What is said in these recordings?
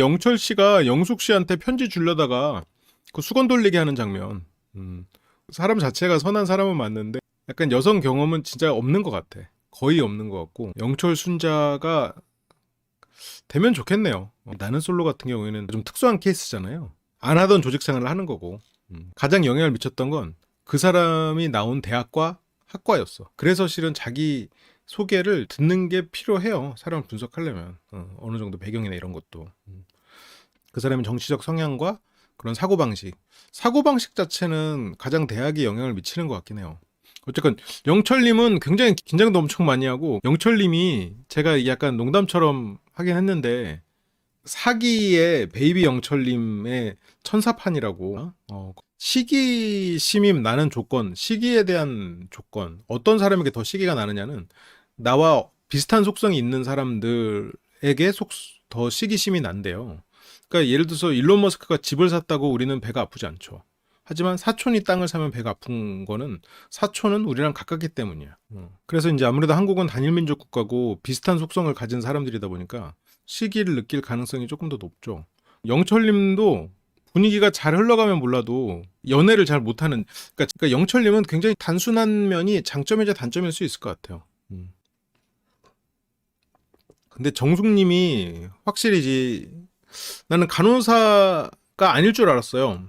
영철 씨가 영숙 씨한테 편지 주려다가 그 수건 돌리게 하는 장면. 사람 자체가 선한 사람은 맞는데 약간 여성 경험은 진짜 없는 것 같아. 거의 없는 것 같고 영철 순자가 되면 좋겠네요. 나는 솔로 같은 경우에는 좀 특수한 케이스잖아요. 안 하던 조직 생활을 하는 거고 가장 영향을 미쳤던 건 그 사람이 나온 대학과 학과였어. 그래서 실은 자기 소개를 듣는 게 필요해요. 사람을 분석하려면 어느 정도 배경이나 이런 것도 그 사람의 정치적 성향과 그런 사고방식 자체는 가장 대학에 영향을 미치는 것 같긴 해요. 어쨌건 영철님은 굉장히 긴장도 엄청 많이 하고 영철님이 제가 약간 농담처럼 하긴 했는데 사기의 베이비 영철님의 천사판이라고 시기 심임 나는 조건 시기에 대한 조건 어떤 사람에게 더 시기가 나느냐는 나와 비슷한 속성이 있는 사람들에게 더 시기심이 난대요. 그러니까 예를 들어서 일론 머스크가 집을 샀다고 우리는 배가 아프지 않죠. 하지만 사촌이 땅을 사면 배가 아픈 거는 사촌은 우리랑 가깝기 때문이야. 그래서 이제 아무래도 한국은 단일민족 국가고 비슷한 속성을 가진 사람들이다 보니까 시기를 느낄 가능성이 조금 더 높죠. 영철님도 분위기가 잘 흘러가면 몰라도 연애를 잘 못하는 그러니까 영철님은 굉장히 단순한 면이 장점이자 단점일 수 있을 것 같아요. 근데 정숙님이 확실히지 나는 간호사가 아닐 줄 알았어요.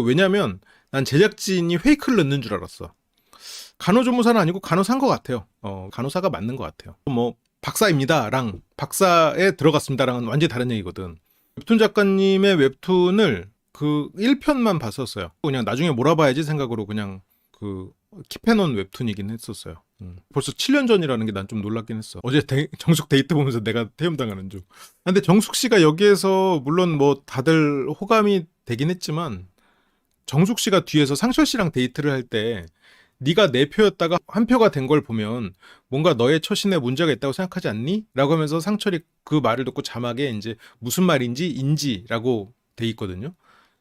왜냐면 난 제작진이 페이크를 넣는 줄 알았어. 간호조무사는 아니고 간호사인 것 같아요. 간호사가 맞는 것 같아요. 뭐 박사입니다랑 박사에 들어갔습니다랑은 완전히 다른 얘기거든. 웹툰 작가님의 웹툰을 그 1편만 봤었어요. 그냥 나중에 몰아봐야지 생각으로 그냥 킵해놓은 웹툰이긴 했었어요. 벌써 7년 전이라는 게 난 좀 놀랍긴 했어. 어제 정숙 데이트 보면서 내가 태움당하는 줄. 근데 정숙 씨가 여기에서 물론 뭐 다들 호감이 되긴 했지만 정숙 씨가 뒤에서 상철 씨랑 데이트를 할 때 네가 내 표였다가 한 표가 된 걸 보면 뭔가 너의 처신에 문제가 있다고 생각하지 않니? 라고 하면서 상철이 그 말을 듣고 자막에 이제 무슨 말인지 인지라고 돼 있거든요.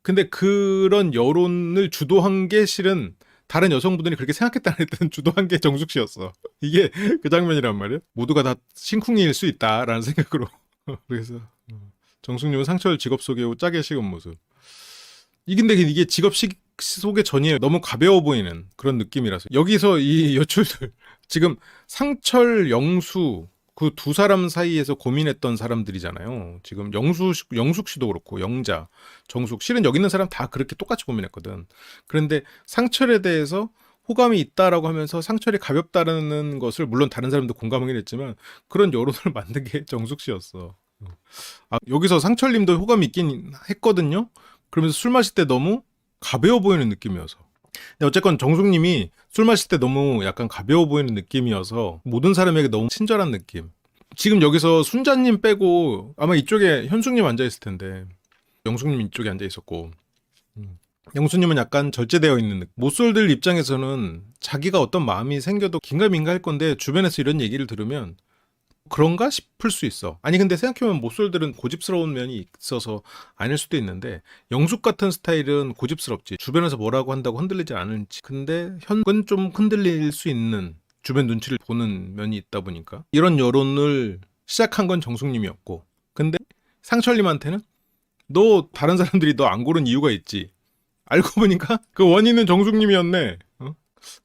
근데 그런 여론을 주도한 게 실은 다른 여성분들이 그렇게 생각했다는 했던 주도한 게 정숙 씨였어. 이게 그 장면이란 말이야. 모두가 다 심쿵이일 수 있다라는 생각으로. 그래서 정숙님은 상철 직업 소개후 짜게 식은 모습. 근데 이게 직업 소개 전이에요. 너무 가벼워 보이는 그런 느낌이라서. 여기서 이 여출들 지금 상철, 영수 그 두 사람 사이에서 고민했던 사람들이잖아요. 지금 영숙 씨도 그렇고 영자, 정숙 실은 여기 있는 사람 다 그렇게 똑같이 고민했거든. 그런데 상철에 대해서 호감이 있다라고 하면서 상철이 가볍다는 것을 물론 다른 사람도 공감하긴 했지만 그런 여론을 만든 게 정숙 씨였어. 여기서 상철님도 호감이 있긴 했거든요. 그러면서 술 마실 때 너무 가벼워 보이는 느낌이어서. 근데 어쨌건 정숙님이 술 마실 때 너무 약간 가벼워 보이는 느낌이어서 모든 사람에게 너무 친절한 느낌. 지금 여기서 순자님 빼고 아마 이쪽에 현숙님 앉아있을 텐데 영숙님 이쪽에 앉아있었고 영수님은 약간 절제되어 있는 느낌. 모쏠들 입장에서는 자기가 어떤 마음이 생겨도 긴가민가 할 건데 주변에서 이런 얘기를 들으면 그런가 싶을 수 있어. 아니 근데 생각해보면 모쏠들은 고집스러운 면이 있어서 아닐 수도 있는데 영숙 같은 스타일은 고집스럽지. 주변에서 뭐라고 한다고 흔들리지 않을지. 근데 현은 좀 흔들릴 수 있는 주변 눈치를 보는 면이 있다 보니까 이런 여론을 시작한 건 정숙님이었고 근데 상철님한테는 너 다른 사람들이 너 안 고른 이유가 있지. 알고 보니까 그 원인은 정숙님이었네.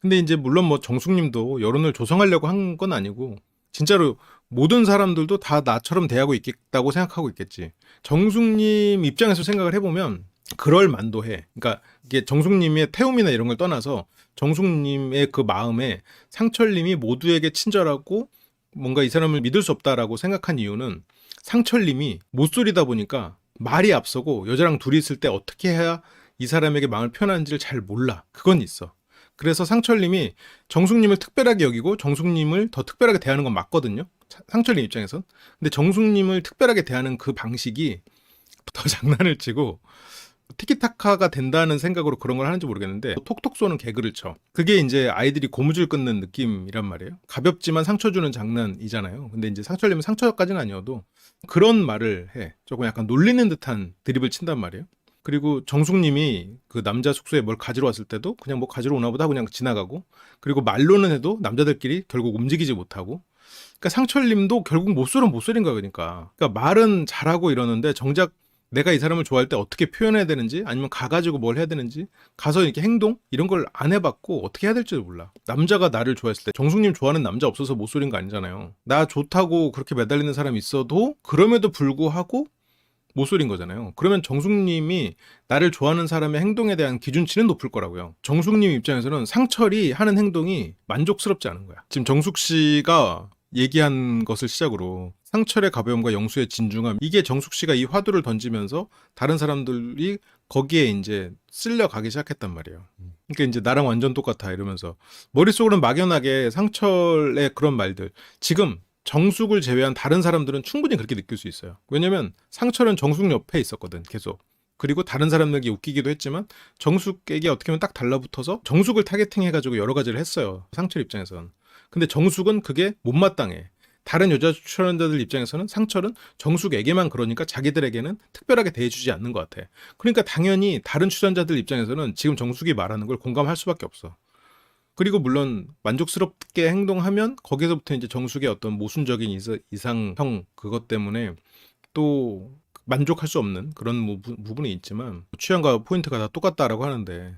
근데 이제 물론 뭐 정숙님도 여론을 조성하려고 한 건 아니고 진짜로 모든 사람들도 다 나처럼 대하고 있겠다고 생각하고 있겠지. 정숙님 입장에서 생각을 해보면 그럴 만도 해. 그러니까 이게 정숙님의 태움이나 이런 걸 떠나서 정숙님의 그 마음에 상철님이 모두에게 친절하고 뭔가 이 사람을 믿을 수 없다라고 생각한 이유는 상철님이 못소리다 보니까 말이 앞서고 여자랑 둘이 있을 때 어떻게 해야 이 사람에게 마음을 표현하는지를 잘 몰라. 그건 있어. 그래서 상철님이 정숙님을 특별하게 여기고 정숙님을 더 특별하게 대하는 건 맞거든요. 상철님 입장에선. 근데 정숙님을 특별하게 대하는 그 방식이 더 장난을 치고 티키타카가 된다는 생각으로 그런 걸 하는지 모르겠는데 톡톡 쏘는 개그를 쳐. 그게 이제 아이들이 고무줄 끊는 느낌이란 말이에요. 가볍지만 상처 주는 장난이잖아요. 근데 이제 상철님은 상처까지는 아니어도 그런 말을 해. 조금 약간 놀리는 듯한 드립을 친단 말이에요. 그리고 정숙님이 그 남자 숙소에 뭘 가지러 왔을 때도 그냥 뭐 가지러 오나 보다 그냥 지나가고 그리고 말로는 해도 남자들끼리 결국 움직이지 못하고 그러니까 상철님도 결국 못소린 거야. 그러니까 말은 잘하고 이러는데 정작 내가 이 사람을 좋아할 때 어떻게 표현해야 되는지, 아니면 가가지고 뭘 해야 되는지, 가서 이렇게 행동 이런 걸 안 해봤고 어떻게 해야 될지도 몰라. 남자가 나를 좋아했을 때, 정숙님 좋아하는 남자 없어서 못 소린 거 아니잖아요. 나 좋다고 그렇게 매달리는 사람이 있어도 그럼에도 불구하고 못 소린 거잖아요. 그러면 정숙님이 나를 좋아하는 사람의 행동에 대한 기준치는 높을 거라고요. 정숙님 입장에서는 상철이 하는 행동이 만족스럽지 않은 거야. 지금 정숙 씨가 얘기한 것을 시작으로 상철의 가벼움과 영수의 진중함, 이게 정숙 씨가 이 화두를 던지면서 다른 사람들이 거기에 이제 쓸려가기 시작했단 말이에요. 그러니까 이제 나랑 완전 똑같아 이러면서 머릿속으로는 막연하게 상철의 그런 말들, 지금 정숙을 제외한 다른 사람들은 충분히 그렇게 느낄 수 있어요. 왜냐면 상철은 정숙 옆에 있었거든, 계속. 그리고 다른 사람들에게 웃기기도 했지만 정숙에게 어떻게 보면 딱 달라붙어서 정숙을 타겟팅해가지고 여러 가지를 했어요, 상철 입장에서는. 근데 정숙은 그게 못마땅해. 다른 여자 출연자들 입장에서는 상철은 정숙에게만 그러니까 자기들에게는 특별하게 대해주지 않는 것 같아. 그러니까 당연히 다른 출연자들 입장에서는 지금 정숙이 말하는 걸 공감할 수밖에 없어. 그리고 물론 만족스럽게 행동하면 거기서부터 이제 정숙의 어떤 모순적인 이상형 그것 때문에 또 만족할 수 없는 그런 부분이 있지만, 취향과 포인트가 다 똑같다라고 하는데,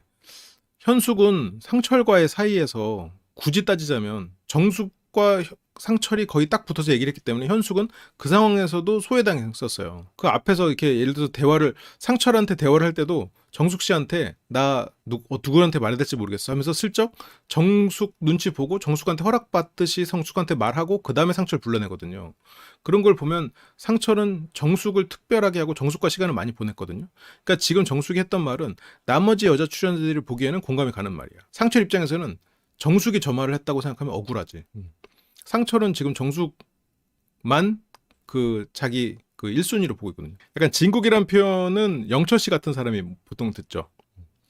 현숙은 상철과의 사이에서 굳이 따지자면 정숙과 상철이 거의 딱 붙어서 얘기를 했기 때문에 현숙은 그 상황에서도 소외당했었어요. 그 앞에서 이렇게 예를 들어서 상철한테 대화를 할 때도 정숙 씨한테 나 누구한테 말해야 될지 모르겠어 하면서 슬쩍 정숙 눈치 보고 정숙한테 허락받듯이 정숙한테 말하고 그 다음에 상철 불러내거든요. 그런 걸 보면 상철은 정숙을 특별하게 하고 정숙과 시간을 많이 보냈거든요. 그러니까 지금 정숙이 했던 말은 나머지 여자 출연자들이 보기에는 공감이 가는 말이야. 상철 입장에서는 정숙이 저 말을 했다고 생각하면 억울하지. 상철은 지금 정숙만 자기 1순위로 보고 있거든요. 약간 진국이란 표현은 영철 씨 같은 사람이 보통 듣죠.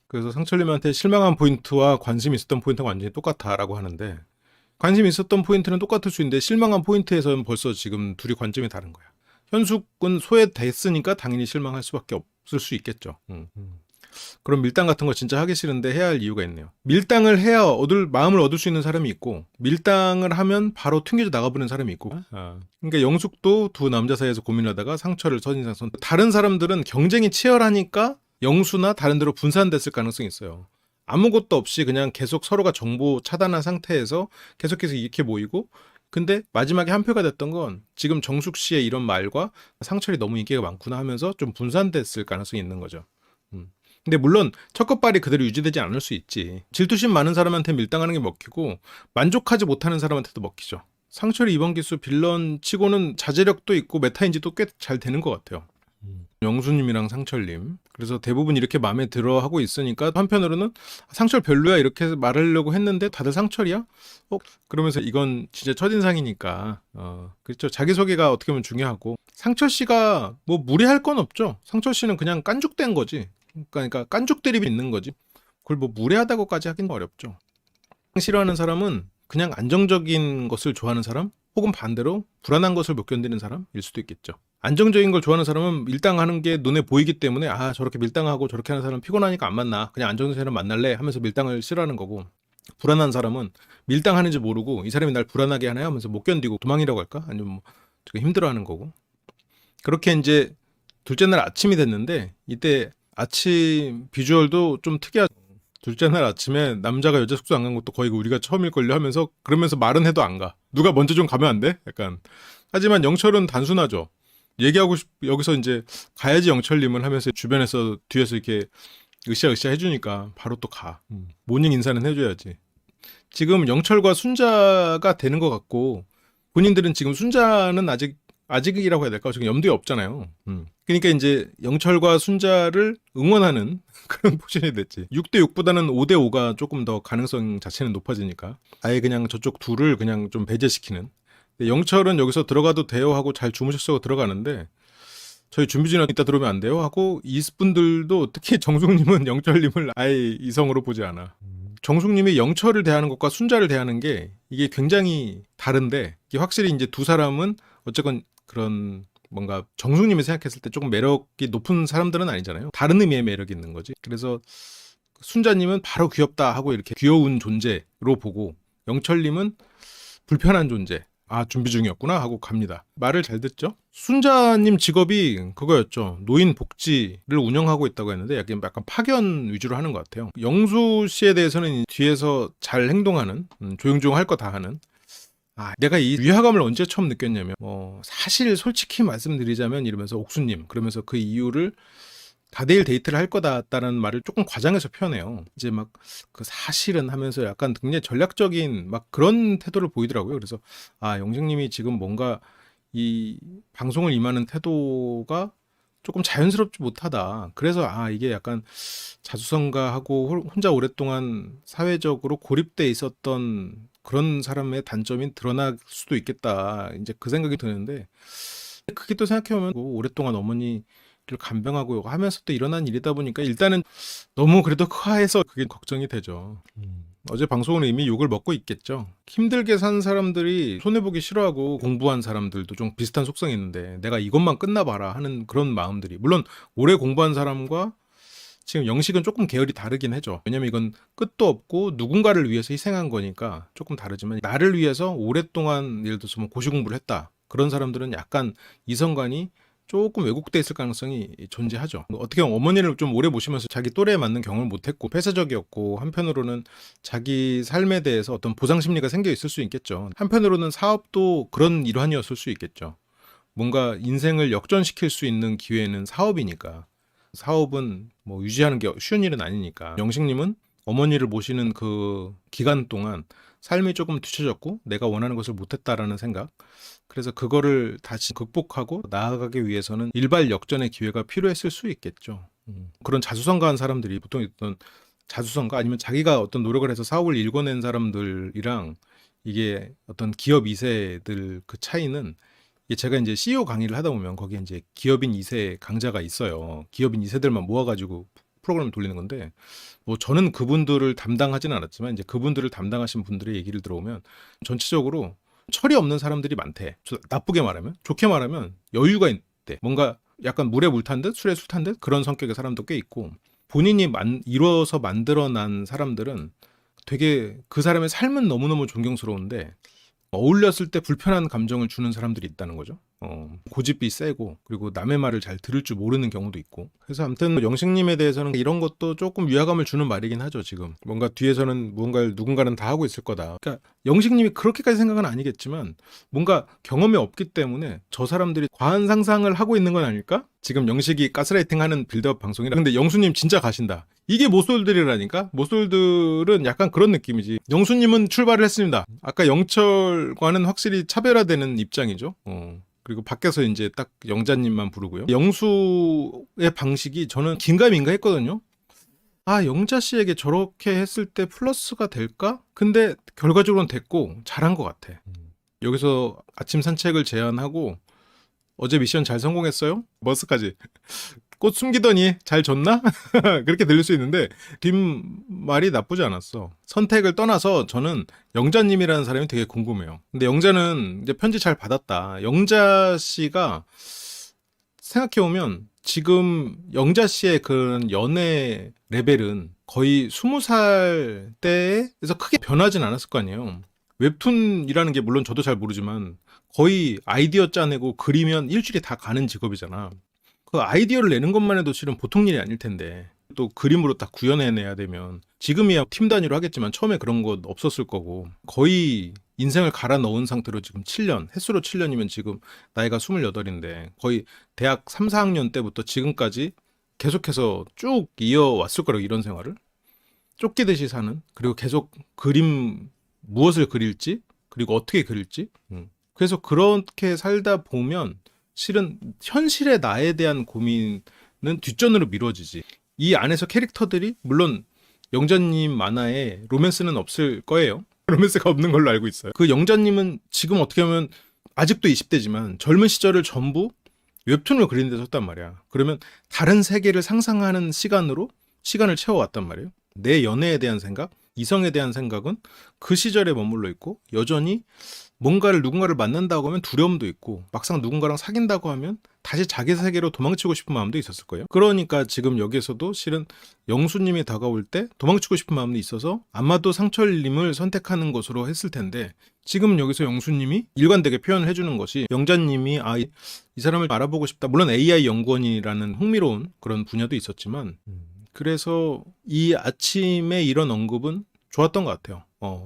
그래서 상철님한테 실망한 포인트와 관심이 있었던 포인트가 완전히 똑같다라고 하는데, 관심이 있었던 포인트는 똑같을 수 있는데 실망한 포인트에서는 벌써 지금 둘이 관점이 다른 거야. 현숙은 소외됐으니까 당연히 실망할 수밖에 없을 수 있겠죠. 그럼 밀당 같은 거 진짜 하기 싫은데 해야 할 이유가 있네요. 밀당을 해야 마음을 얻을 수 있는 사람이 있고, 밀당을 하면 바로 튕겨져 나가버리는 사람이 있고. 그러니까 영숙도 두 남자 사이에서 고민하다가 상철을 선인상 선. 다른 사람들은 경쟁이 치열하니까 영수나 다른 데로 분산됐을 가능성이 있어요. 아무것도 없이 그냥 계속 서로가 정보 차단한 상태에서 계속해서 이렇게 모이고, 근데 마지막에 한 표가 됐던 건 지금 정숙 씨의 이런 말과 상철이 너무 인기가 많구나 하면서 좀 분산됐을 가능성이 있는 거죠. 근데 물론 첫 끝발이 그대로 유지되지 않을 수 있지. 질투심 많은 사람한테 밀당하는 게 먹히고 만족하지 못하는 사람한테도 먹히죠. 상철이 이번 기수 빌런 치고는 자제력도 있고 메타인지도 꽤 잘 되는 것 같아요. 영수님이랑 상철님. 그래서 대부분 이렇게 마음에 들어 하고 있으니까 한편으로는 상철 별로야 이렇게 말하려고 했는데 다들 상철이야? 그러면서 이건 진짜 첫인상이니까 그렇죠. 자기소개가 어떻게 보면 중요하고, 상철 씨가 뭐 무리할 건 없죠. 상철 씨는 그냥 깐죽된 거지. 그러니까 깐죽 드립이 있는 거지. 그걸 뭐 무례하다고까지 하긴 어렵죠. 싫어하는 사람은 그냥 안정적인 것을 좋아하는 사람, 혹은 반대로 불안한 것을 못 견디는 사람일 수도 있겠죠. 안정적인 걸 좋아하는 사람은 밀당하는 게 눈에 보이기 때문에 저렇게 밀당하고 저렇게 하는 사람 피곤하니까 안 만나, 그냥 안정적인 사람 만날래 하면서 밀당을 싫어하는 거고, 불안한 사람은 밀당하는지 모르고 이 사람이 날 불안하게 하네 하면서 못 견디고 도망이라고 할까? 아니면 뭐 힘들어하는 거고. 그렇게 이제 둘째 날 아침이 됐는데, 이때 아침 비주얼도 좀 특이하죠. 둘째 날 아침에 남자가 여자 숙소 안 간 것도 거의 우리가 처음일걸요 하면서, 그러면서 말은 해도 안 가. 누가 먼저 좀 가면 안 돼? 약간. 하지만 영철은 단순하죠. 여기서 이제 가야지 영철님을 하면서 주변에서 뒤에서 이렇게 으쌰으쌰 해주니까 바로 또 가. 모닝 인사는 해줘야지. 지금 영철과 순자가 되는 것 같고, 본인들은 지금 순자는 아직이라고 해야 될까? 지금 염두에 없잖아요. 그러니까 이제 영철과 순자를 응원하는 그런 포지션이 됐지. 6대6보다는 5대5가 조금 더 가능성 자체는 높아지니까 아예 그냥 저쪽 둘을 그냥 좀 배제시키는. 영철은 여기서 들어가도 돼요 하고 잘 주무셨어 들어가는데, 저희 준비진은 이따 들어오면 안 돼요 하고, 이분들도 특히 정숙님은 영철님을 아예 이성으로 보지 않아. 정숙님이 영철을 대하는 것과 순자를 대하는 게 이게 굉장히 다른데, 이게 확실히 이제 두 사람은 어쨌건 그런 뭔가 정숙님이 생각했을 때 조금 매력이 높은 사람들은 아니잖아요. 다른 의미의 매력이 있는 거지. 그래서 순자님은 바로 귀엽다 하고 이렇게 귀여운 존재로 보고, 영철님은 불편한 존재, 아, 준비 중이었구나 하고 갑니다. 말을 잘 듣죠? 순자님 직업이 그거였죠. 노인 복지를 운영하고 있다고 했는데 약간 파견 위주로 하는 것 같아요. 영수 씨에 대해서는 뒤에서 잘 행동하는, 조용조용 할 거 다 하는. 아, 내가 이 위화감을 언제 처음 느꼈냐면, 사실 솔직히 말씀드리자면 이러면서 옥수님, 그러면서 그 이유를 다대일 데이트를 할 거다라는 말을 조금 과장해서 표현해요. 이제 막 그 사실은 하면서 약간 굉장히 전략적인 막 그런 태도를 보이더라고요. 그래서 아, 영식님이 지금 뭔가 이 방송을 임하는 태도가 조금 자연스럽지 못하다. 그래서 아, 이게 약간 자수성가하고 혼자 오랫동안 사회적으로 고립돼 있었던 그런 사람의 단점이 드러날 수도 있겠다. 이제 그 생각이 드는데 그게 또 생각해보면 오랫동안 어머니를 간병하고 하면서 또 일어난 일이다 보니까 일단은 너무 그래도 크하해서 그게 걱정이 되죠. 어제 방송은 이미 욕을 먹고 있겠죠. 힘들게 산 사람들이 손해보기 싫어하고 공부한 사람들도 좀 비슷한 속성이 있는데 내가 이것만 끝나봐라 하는 그런 마음들이, 물론 오래 공부한 사람과 지금 영식은 조금 계열이 다르긴 하죠. 왜냐면 이건 끝도 없고 누군가를 위해서 희생한 거니까 조금 다르지만, 나를 위해서 오랫동안 예를 들어서 뭐 고시 공부를 했다, 그런 사람들은 약간 이성관이 조금 왜곡돼 있을 가능성이 존재하죠. 어떻게 보면 어머니를 좀 오래 모시면서 자기 또래에 맞는 경험을 못했고 폐쇄적이었고, 한편으로는 자기 삶에 대해서 어떤 보상 심리가 생겨 있을 수 있겠죠. 한편으로는 사업도 그런 일환이었을 수 있겠죠. 뭔가 인생을 역전시킬 수 있는 기회는 사업이니까. 사업은 뭐 유지하는 게 쉬운 일은 아니니까. 영식님은 어머니를 모시는 그 기간 동안 삶이 조금 뒤처졌고 내가 원하는 것을 못했다라는 생각, 그래서 그거를 다시 극복하고 나아가기 위해서는 일발 역전의 기회가 필요했을 수 있겠죠. 그런 자수성가한 사람들이 보통 어떤 자수성가 아니면 자기가 어떤 노력을 해서 사업을 일궈낸 사람들이랑 이게 어떤 기업 2세들 그 차이는, 이게 제가 이제 CEO 강의를 하다 보면 거기에 이제 기업인 2세 강자가 있어요. 기업인 2세들만 모아가지고 프로그램을 돌리는 건데, 뭐 저는 그분들을 담당하지는 않았지만 이제 그분들을 담당하신 분들의 얘기를 들어보면 전체적으로 철이 없는 사람들이 많대. 나쁘게 말하면, 좋게 말하면 여유가 있대. 뭔가 약간 물에 물 탄 듯 술에 술 탄 듯 그런 성격의 사람도 꽤 있고, 본인이 이뤄서 만들어난 사람들은 되게 그 사람의 삶은 너무너무 존경스러운데 어울렸을 때 불편한 감정을 주는 사람들이 있다는 거죠. 고집이 세고, 그리고 남의 말을 잘 들을 줄 모르는 경우도 있고. 그래서 아무튼 영식님에 대해서는 이런 것도 조금 위화감을 주는 말이긴 하죠. 지금 뭔가 뒤에서는 무언가를 누군가는 다 하고 있을 거다. 그러니까 영식님이 그렇게까지 생각은 아니겠지만 뭔가 경험이 없기 때문에 저 사람들이 과한 상상을 하고 있는 건 아닐까? 지금 영식이 가스라이팅하는 빌드업 방송이라. 근데 영수님 진짜 가신다. 이게 모쏠들이라니까? 모쏠들은 약간 그런 느낌이지. 영수님은 출발을 했습니다. 아까 영철과는 확실히 차별화되는 입장이죠. 그리고 밖에서 이제 딱 영자님만 부르고요. 영수의 방식이 저는 긴가민가 했거든요. 아, 영자 씨에게 저렇게 했을 때 플러스가 될까? 근데 결과적으로는 됐고 잘한 것 같아. 여기서 아침 산책을 제안하고 어제 미션 잘 성공했어요? 머스까지. 꽃 숨기더니 잘 줬나? 그렇게 들릴 수 있는데 뒷말이 나쁘지 않았어. 선택을 떠나서 저는 영자님이라는 사람이 되게 궁금해요. 근데 영자는 이제 편지 잘 받았다. 영자 씨가 생각해보면 지금 영자 씨의 그런 연애 레벨은 거의 20살 때에서 크게 변하진 않았을 거 아니에요. 웹툰이라는 게 물론 저도 잘 모르지만 거의 아이디어 짜내고 그리면 일주일에 다 가는 직업이잖아. 그 아이디어를 내는 것만 해도 실은 보통 일이 아닐 텐데 또 그림으로 딱 구현해내야 되면, 지금이야 팀 단위로 하겠지만 처음에 그런 거 없었을 거고, 거의 인생을 갈아 넣은 상태로 지금 7년, 햇수로 7년이면 지금 나이가 28인데 거의 대학 3, 4학년 때부터 지금까지 계속해서 쭉 이어왔을 거라고, 이런 생활을. 쫓기듯이 사는, 그리고 계속 그림, 무엇을 그릴지, 그리고 어떻게 그릴지. 그래서 그렇게 살다 보면 실은 현실의 나에 대한 고민은 뒷전으로 미뤄지지. 이 안에서 캐릭터들이, 물론 영자님 만화에 로맨스는 없을 거예요. 로맨스가 없는 걸로 알고 있어요. 그 영자님은 지금 어떻게 보면 아직도 20대지만 젊은 시절을 전부 웹툰을 그리는 데 썼단 말이야. 그러면 다른 세계를 상상하는 시간으로 시간을 채워왔단 말이에요. 내 연애에 대한 생각, 이성에 대한 생각은 그 시절에 머물러 있고 여전히 뭔가를 누군가를 만난다고 하면 두려움도 있고 막상 누군가랑 사귄다고 하면 다시 자기 세계로 도망치고 싶은 마음도 있었을 거예요. 그러니까 지금 여기서도 실은 영수님이 다가올 때 도망치고 싶은 마음도 있어서 아마도 상철님을 선택하는 것으로 했을 텐데 지금 여기서 영수님이 일관되게 표현을 해주는 것이 영자님이 이 사람을 알아보고 싶다. 물론 AI 연구원이라는 흥미로운 그런 분야도 있었지만 그래서 이 아침에 이런 언급은 좋았던 것 같아요.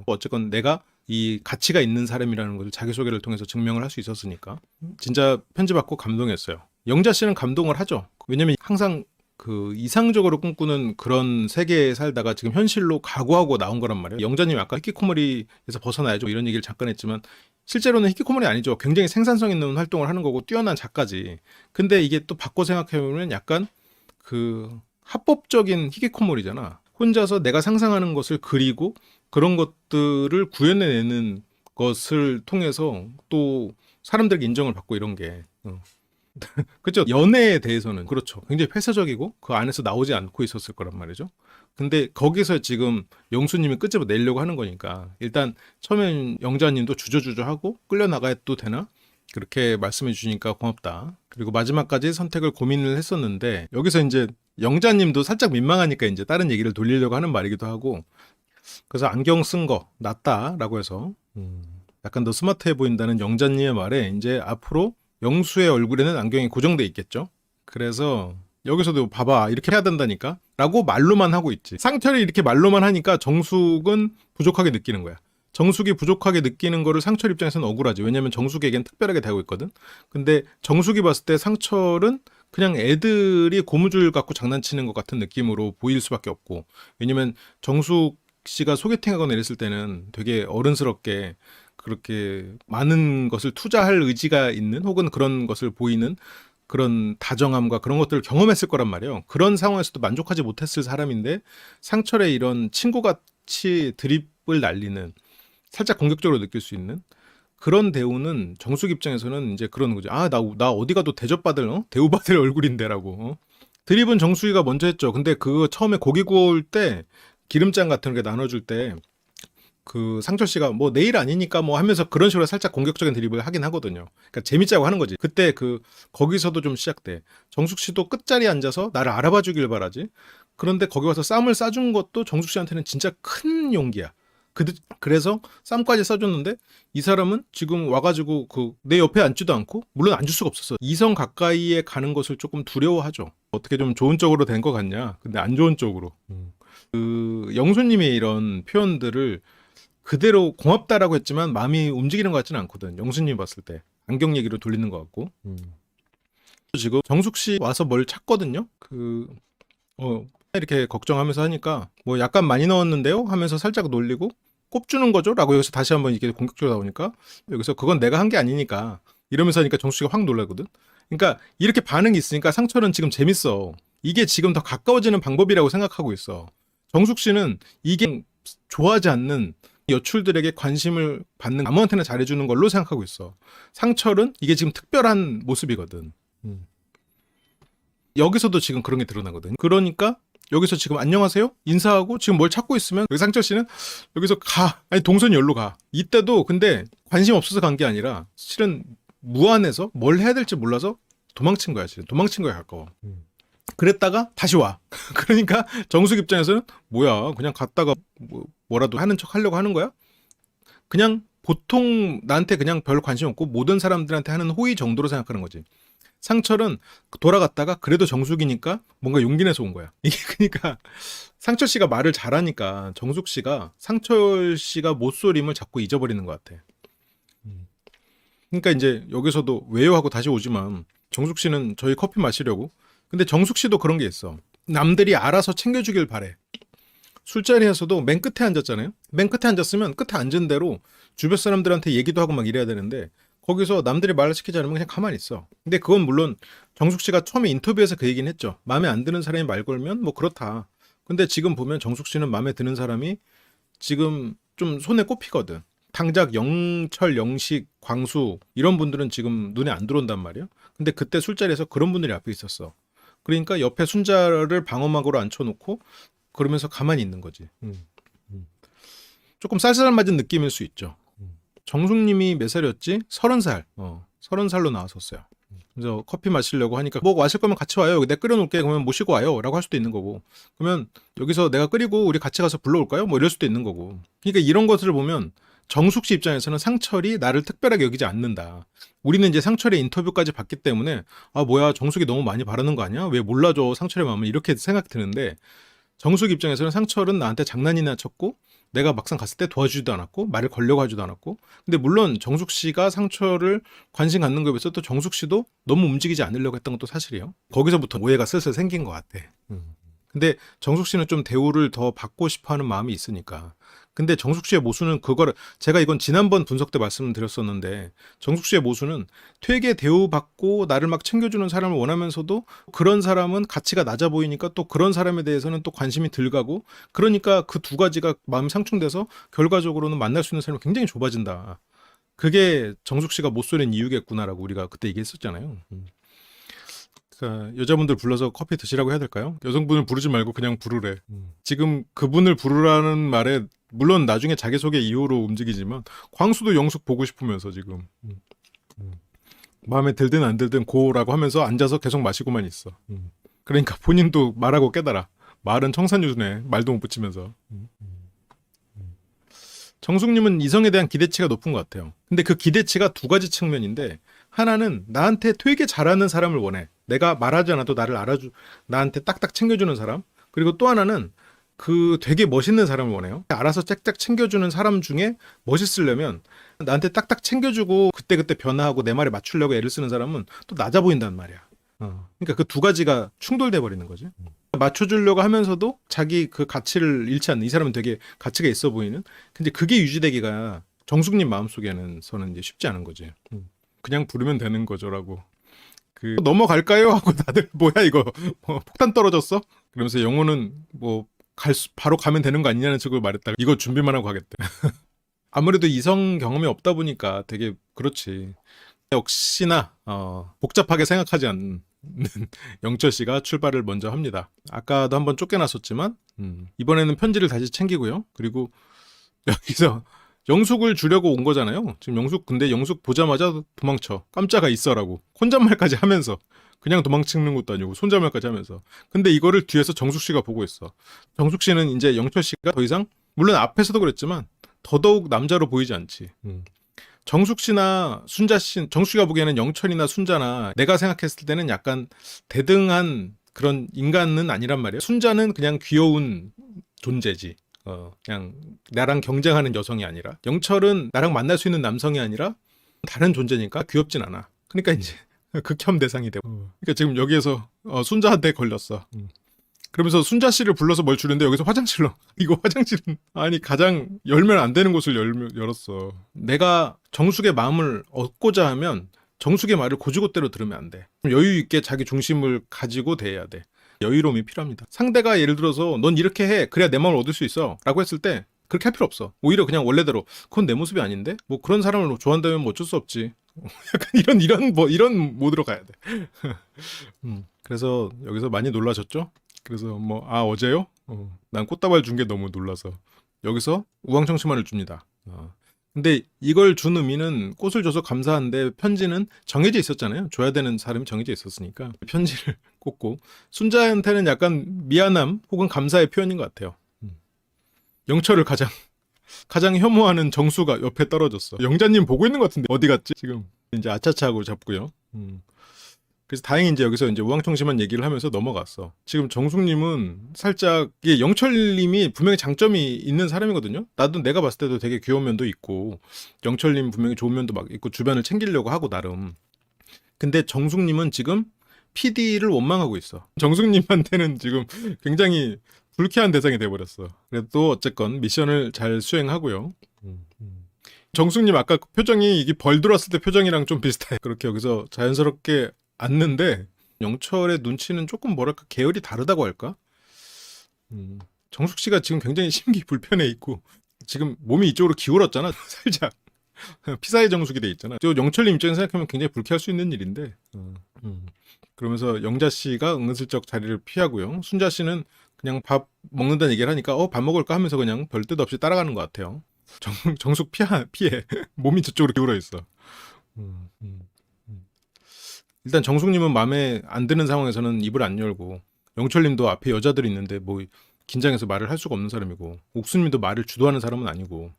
어쨌건 내가 이 가치가 있는 사람이라는 것을 자기소개를 통해서 증명을 할 수 있었으니까 진짜 편지받고 감동했어요. 영자 씨는 감동을 하죠. 왜냐면 항상 그 이상적으로 꿈꾸는 그런 세계에 살다가 지금 현실로 각오하고 나온 거란 말이에요. 영자님 아까 히키코모리에서 벗어나야죠 이런 얘기를 잠깐 했지만 실제로는 히키코모리 아니죠. 굉장히 생산성 있는 활동을 하는 거고 뛰어난 작가지. 근데 이게 또 바꿔 생각해보면 약간 그 합법적인 히키코모리잖아. 혼자서 내가 상상하는 것을 그리고 그런 것들을 구현해내는 것을 통해서 또 사람들에게 인정을 받고 이런 게 그렇죠. 연애에 대해서는 그렇죠. 굉장히 폐쇄적이고 그 안에서 나오지 않고 있었을 거란 말이죠. 근데 거기서 지금 영수님이 끄집어 내려고 하는 거니까 일단 처음엔 영자님도 주저주저하고 끌려나가도 되나? 그렇게 말씀해 주시니까 고맙다. 그리고 마지막까지 선택을 고민을 했었는데 여기서 이제 영자님도 살짝 민망하니까 이제 다른 얘기를 돌리려고 하는 말이기도 하고 그래서 안경 쓴 거 낫다라고 해서 약간 더 스마트해 보인다는 영자님의 말에 이제 앞으로 영수의 얼굴에는 안경이 고정돼 있겠죠. 그래서 여기서도 봐봐 이렇게 해야 된다니까 라고 말로만 하고 있지. 상철이 이렇게 말로만 하니까 정숙은 부족하게 느끼는 거야. 정숙이 부족하게 느끼는 거를 상철 입장에서는 억울하지. 왜냐면 정숙에겐 특별하게 대하고 있거든. 근데 정숙이 봤을 때 상철은 그냥 애들이 고무줄 갖고 장난치는 것 같은 느낌으로 보일 수밖에 없고. 왜냐면 정숙 씨가 소개팅하거나 이랬을 때는 되게 어른스럽게 그렇게 많은 것을 투자할 의지가 있는 혹은 그런 것을 보이는 그런 다정함과 그런 것들을 경험했을 거란 말이에요. 그런 상황에서도 만족하지 못했을 사람인데 상철의 이런 친구같이 드립을 날리는 살짝 공격적으로 느낄 수 있는 그런 대우는 정숙 입장에서는 이제 그런 거죠. 나 어디 가도 대접받을 대우받을 얼굴인데라고. 드립은 정숙이가 먼저 했죠. 근데 그거 처음에 고기 구울 때 기름장 같은 게 나눠줄 때 그 상철 씨가 뭐 내일 아니니까 뭐 하면서 그런 식으로 살짝 공격적인 드립을 하긴 하거든요. 그러니까 재밌자고 하는 거지. 그때 거기서도 좀 시작돼. 정숙 씨도 끝자리에 앉아서 나를 알아봐 주길 바라지. 그런데 거기 와서 쌈을 싸준 것도 정숙 씨한테는 진짜 큰 용기야. 그래서 쌈까지 싸줬는데 이 사람은 지금 와가지고 내 옆에 앉지도 않고 물론 앉을 수가 없었어. 이성 가까이에 가는 것을 조금 두려워하죠. 어떻게 좀 좋은 쪽으로 된 것 같냐. 근데 안 좋은 쪽으로. 영수님의 이런 표현들을 그대로 고맙다라고 했지만 마음이 움직이는 것 같지는 않거든. 영수님 봤을 때 안경 얘기로 돌리는 것 같고. 지금 정숙 씨 와서 뭘 찾거든요. 이렇게 걱정하면서 하니까 뭐 약간 많이 넣었는데요 하면서 살짝 놀리고 꼽주는 거죠 라고 여기서 다시 한번 이게 공격적으로 나오니까 여기서 그건 내가 한 게 아니니까 이러면서 하니까 정숙 씨가 확 놀라거든. 그러니까 이렇게 반응이 있으니까 상철은 지금 재밌어. 이게 지금 더 가까워지는 방법이라고 생각하고 있어. 정숙 씨는 이게 좋아하지 않는 여출들에게 관심을 받는 아무한테나 잘해주는 걸로 생각하고 있어. 상철은 이게 지금 특별한 모습이거든. 여기서도 지금 그런 게 드러나거든. 그러니까 여기서 지금 안녕하세요? 인사하고 지금 뭘 찾고 있으면 여기 상철 씨는 여기서 동선이 여기로 가. 이때도 근데 관심 없어서 간 게 아니라 실은 무안해서 뭘 해야 될지 몰라서 도망친 거야. 실은 도망친 거에 가까워. 그랬다가 다시 와. 그러니까 정숙 입장에서는 뭐야 그냥 갔다가 뭐라도 하는 척 하려고 하는 거야? 그냥 보통 나한테 그냥 별 관심 없고 모든 사람들한테 하는 호의 정도로 생각하는 거지. 상철은 돌아갔다가 그래도 정숙이니까 뭔가 용기 내서 온 거야. 이게 그러니까 상철 씨가 말을 잘하니까 정숙 씨가 상철 씨가 못소림을 자꾸 잊어버리는 것 같아. 그러니까 이제 여기서도 왜요 하고 다시 오지만 정숙 씨는 저희 커피 마시려고. 근데 정숙 씨도 그런 게 있어. 남들이 알아서 챙겨주길 바래. 술자리에서도 맨 끝에 앉았잖아요. 맨 끝에 앉았으면 끝에 앉은 대로 주변 사람들한테 얘기도 하고 막 이래야 되는데 거기서 남들이 말을 시키지 않으면 그냥 가만히 있어. 근데 그건 물론 정숙 씨가 처음에 인터뷰에서 그 얘기는 했죠. 마음에 안 드는 사람이 말 걸면 뭐 그렇다. 근데 지금 보면 정숙 씨는 마음에 드는 사람이 지금 좀 손에 꼽히거든. 당장 영철, 영식, 광수 이런 분들은 지금 눈에 안 들어온단 말이야. 근데 그때 술자리에서 그런 분들이 앞에 있었어. 그러니까 옆에 순자를 방어막으로 앉혀놓고 그러면서 가만히 있는 거지. 조금 쌀쌀맞은 느낌일 수 있죠. 정숙님이 몇 살이었지? 30살. 30살로 나왔었어요. 그래서 커피 마시려고 하니까 뭐 마실 거면 같이 와요. 내가 끓여놓을게. 그러면 모시고 와요. 라고 할 수도 있는 거고. 그러면 여기서 내가 끓이고 우리 같이 가서 불러올까요? 뭐 이럴 수도 있는 거고. 그러니까 이런 것들을 보면 정숙 씨 입장에서는 상철이 나를 특별하게 여기지 않는다. 우리는 이제 상철의 인터뷰까지 봤기 때문에 아 뭐야 정숙이 너무 많이 바라는 거 아니야? 왜 몰라줘 상철의 마음을 이렇게 생각이 드는데 정숙 입장에서는 상철은 나한테 장난이나 쳤고 내가 막상 갔을 때 도와주지도 않았고 말을 걸려고 하지도 않았고 근데 물론 정숙 씨가 상철을 관심 갖는 거에 비해서 또 정숙 씨도 너무 움직이지 않으려고 했던 것도 사실이에요. 거기서부터 오해가 슬슬 생긴 것 같아. 근데 정숙 씨는 좀 대우를 더 받고 싶어 하는 마음이 있으니까. 근데 정숙 씨의 모수는 그거를 제가 이건 지난번 분석 때 말씀드렸었는데 정숙 씨의 모수는 되게 대우받고 나를 막 챙겨주는 사람을 원하면서도 그런 사람은 가치가 낮아 보이니까 또 그런 사람에 대해서는 또 관심이 덜 가고 그러니까 그 두 가지가 마음이 상충돼서 결과적으로는 만날 수 있는 사람이 굉장히 좁아진다. 그게 정숙 씨가 못 쏘는 이유겠구나라고 우리가 그때 얘기했었잖아요. 자, 여자분들 불러서 커피 드시라고 해야 될까요? 여성분을 부르지 말고 그냥 부르래. 지금 그분을 부르라는 말에 물론 나중에 자기소개 이후로 움직이지만 광수도 영숙 보고 싶으면서 지금 마음에 들든 안 들든 고라고 하면서 앉아서 계속 마시고만 있어. 그러니까 본인도 말하고 깨달아. 말은 청산유순해. 말도 못 붙이면서. 정숙님은 이성에 대한 기대치가 높은 것 같아요. 근데 그 기대치가 두 가지 측면인데 하나는 나한테 되게 잘하는 사람을 원해. 내가 말하지 않아도 나를 나한테 딱딱 챙겨주는 사람. 그리고 또 하나는 그 되게 멋있는 사람을 원해요. 알아서 짝짝 챙겨주는 사람 중에 멋있으려면 나한테 딱딱 챙겨주고 그때그때 변화하고 내 말에 맞추려고 애를 쓰는 사람은 또 낮아 보인단 말이야. 그러니까 그 두 가지가 충돌돼 버리는 거지. 맞춰주려고 하면서도 자기 그 가치를 잃지 않는 이 사람은 되게 가치가 있어 보이는. 근데 그게 유지되기가 정숙님 마음속에는서는 이제 쉽지 않은 거지. 그냥 부르면 되는 거죠라고. 그 넘어갈까요? 하고 다들 뭐야 이거 폭탄 떨어졌어? 그러면서 영호는 뭐 바로 가면 되는 거 아니냐는 식으로 말했다가 이거 준비만 하고 가겠대. 아무래도 이성 경험이 없다 보니까 되게 그렇지. 역시나 복잡하게 생각하지 않는 영철 씨가 출발을 먼저 합니다. 아까도 한번 쫓겨났었지만 이번에는 편지를 다시 챙기고요. 그리고 여기서 영숙을 주려고 온 거잖아요. 지금 근데 영숙 보자마자 도망쳐. 깜짝아 있어라고. 혼잣말까지 하면서. 그냥 도망치는 것도 아니고 손잡말까지 하면서. 근데 이거를 뒤에서 정숙 씨가 보고 있어. 정숙 씨는 이제 영철 씨가 더 이상 물론 앞에서도 그랬지만 더더욱 남자로 보이지 않지. 정숙 씨나 순자 씨, 정숙 씨가 보기에는 영철이나 순자나 내가 생각했을 때는 약간 대등한 그런 인간은 아니란 말이에요. 순자는 그냥 귀여운 존재지. 그냥 나랑 경쟁하는 여성이 아니라 영철은 나랑 만날 수 있는 남성이 아니라 다른 존재니까 귀엽진 않아. 그러니까 이제 극혐 대상이 되고. 그러니까 지금 여기에서 순자한테 걸렸어. 그러면서 순자 씨를 불러서 뭘 주는데 여기서 화장실로. 이거 화장실은 아니 가장 열면 안 되는 곳을 열었어. 내가 정숙의 마음을 얻고자 하면 정숙의 말을 고지고대로 들으면 안 돼. 여유 있게 자기 중심을 가지고 대해야 돼. 여유로움이 필요합니다. 상대가 예를 들어서 넌 이렇게 해. 그래야 내 마음을 얻을 수 있어. 라고 했을 때 그렇게 할 필요 없어. 오히려 그냥 원래대로 그건 내 모습이 아닌데? 뭐 그런 사람을 좋아한다면 뭐 어쩔 수 없지. 약간 이런 모드로 가야 돼. 그래서 여기서 많이 놀라셨죠? 그래서 어제요? 난 꽃다발 준 게 너무 놀라서 여기서 우왕청심환을 줍니다. 근데 이걸 준 의미는 꽃을 줘서 감사한데 편지는 정해져 있었잖아요. 줘야 되는 사람이 정해져 있었으니까 편지를 꽂고 순자한테는 약간 미안함 혹은 감사의 표현인 것 같아요. 영철을 가장 혐오하는 정수가 옆에 떨어졌어. 영자님 보고 있는 것 같은데 어디 갔지? 지금 이제 아차차하고 잡고요. 그래서 다행히 이제 여기서 이제 우왕청심한 얘기를 하면서 넘어갔어. 지금 정숙님은 살짝 이게 영철님이 분명히 장점이 있는 사람이거든요. 나도 내가 봤을 때도 되게 귀여운 면도 있고 영철님 분명히 좋은 면도 막 있고 주변을 챙기려고 하고 나름. 근데 정숙님은 지금 PD를 원망하고 있어. 정숙님한테는 지금 굉장히 불쾌한 대상이 돼버렸어. 그래도 어쨌건 미션을 잘 수행하고요. 정숙님 아까 그 표정이 이게 벌 들었을 때 표정이랑 좀 비슷해. 그렇게 여기서 자연스럽게 앉는데 영철의 눈치는 조금 뭐랄까 계열이 다르다고 할까? 정숙 씨가 지금 굉장히 심기 불편해 있고 지금 몸이 이쪽으로 기울었잖아. 살짝 피사의 정숙이 돼 있잖아. 또 영철님 입장에서 생각하면 굉장히 불쾌할 수 있는 일인데 그러면서 영자 씨가 은근슬쩍 자리를 피하고요. 순자 씨는 그냥 밥 먹는다는 얘기를 하니까 밥 먹을까 하면서 그냥 별 뜻 없이 따라가는 것 같아요. 정숙 피해. 몸이 저쪽으로 기울어 있어. 음, 음, 음. 일단 정숙님은 마음에 안 드는 상황에서는 입을 안 열고, 영철님도 앞에 여자들이 있는데 뭐 긴장해서 말을 할 수가 없는 사람이고, 옥수님도 말을 주도하는 사람은 아니고,